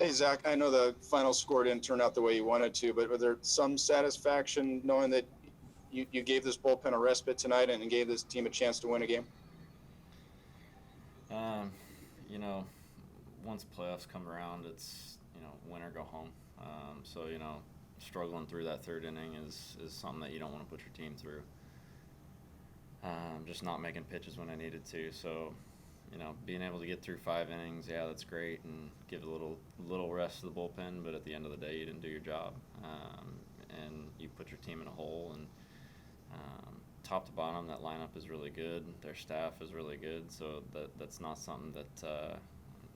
Hey, Zach, I know the final score didn't turn out the way you wanted to, but was there some satisfaction knowing that you gave this bullpen a respite tonight and gave this team a chance to win a game? Um, you know, once playoffs come around, it's win or go home. So struggling through that third inning is something that you don't want to put your team through. Just not making pitches when I needed to. So being able to get through 5 innings, yeah, that's great, and give a little rest to the bullpen. But at the end of the day, you didn't do your job, and you put your team in a hole. And top to bottom, that lineup is really good. Their staff is really good. So that's not something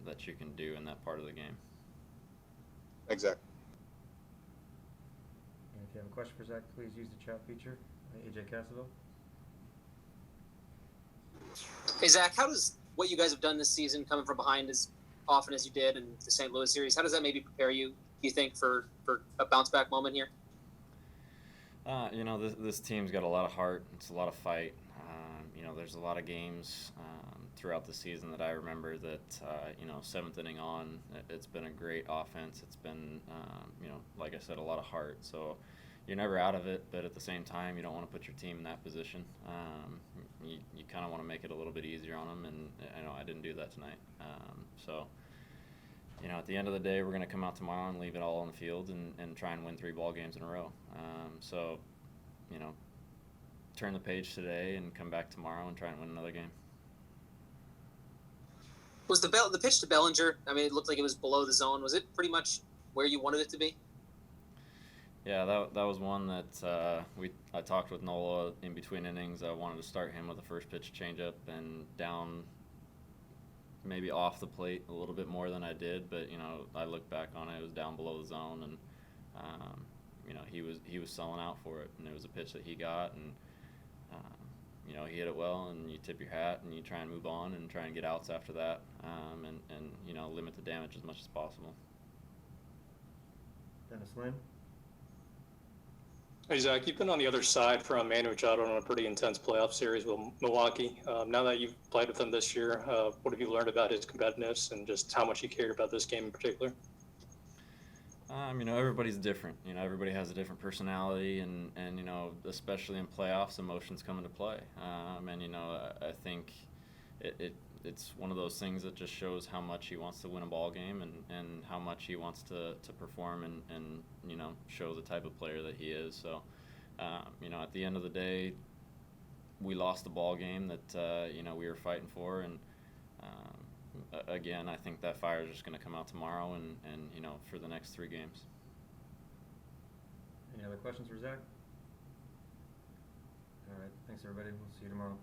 that you can do in that part of the game. Exactly. And if you have a question for Zach, please use the chat feature. AJ Cassaville. Hey Zach, how does what you guys have done this season, coming from behind as often as you did in the St. Louis series, how does that maybe prepare you? Do you think for a bounce back moment here? This team's got a lot of heart. It's a lot of fight. There's a lot of games throughout the season that I remember that, seventh inning on, it's been a great offense. It's been, like I said, a lot of heart. So you're never out of it, but at the same time, you don't want to put your team in that position. You kind of want to make it a little bit easier on them, and I know I didn't do that tonight. At the end of the day, we're going to come out tomorrow and leave it all on the field and try and win 3 ball games in a row. You know, turn the page today and come back tomorrow and try and win another game. Was the pitch to Bellinger? I mean, it looked like it was below the zone. Was it pretty much where you wanted it to be? Yeah, that was one that I talked with Nola in between innings. I wanted to start him with a first pitch changeup and down, maybe off the plate a little bit more than I did, but I look back on it was down below the zone, and he was selling out for it, and it was a pitch that he got, and he hit it well, and you tip your hat and you try and move on and try and get outs after that, and limit the damage as much as possible. Dennis Lynn. Hey, Zach, you've been on the other side from Machado in a pretty intense playoff series with Milwaukee. Now that you've played with him this year, what have you learned about his competitiveness and just how much he cared about this game in particular? Everybody's different. Everybody has a different personality, and especially in playoffs, emotions come into play. I think it's one of those things that just shows how much he wants to win a ball game, and how much he wants to perform and show the type of player that he is. So, at the end of the day, we lost the ball game that we were fighting for, and again, I think that fire is just going to come out tomorrow and for the next 3 games. Any other questions for Zach? All right. Thanks, everybody. We'll see you tomorrow.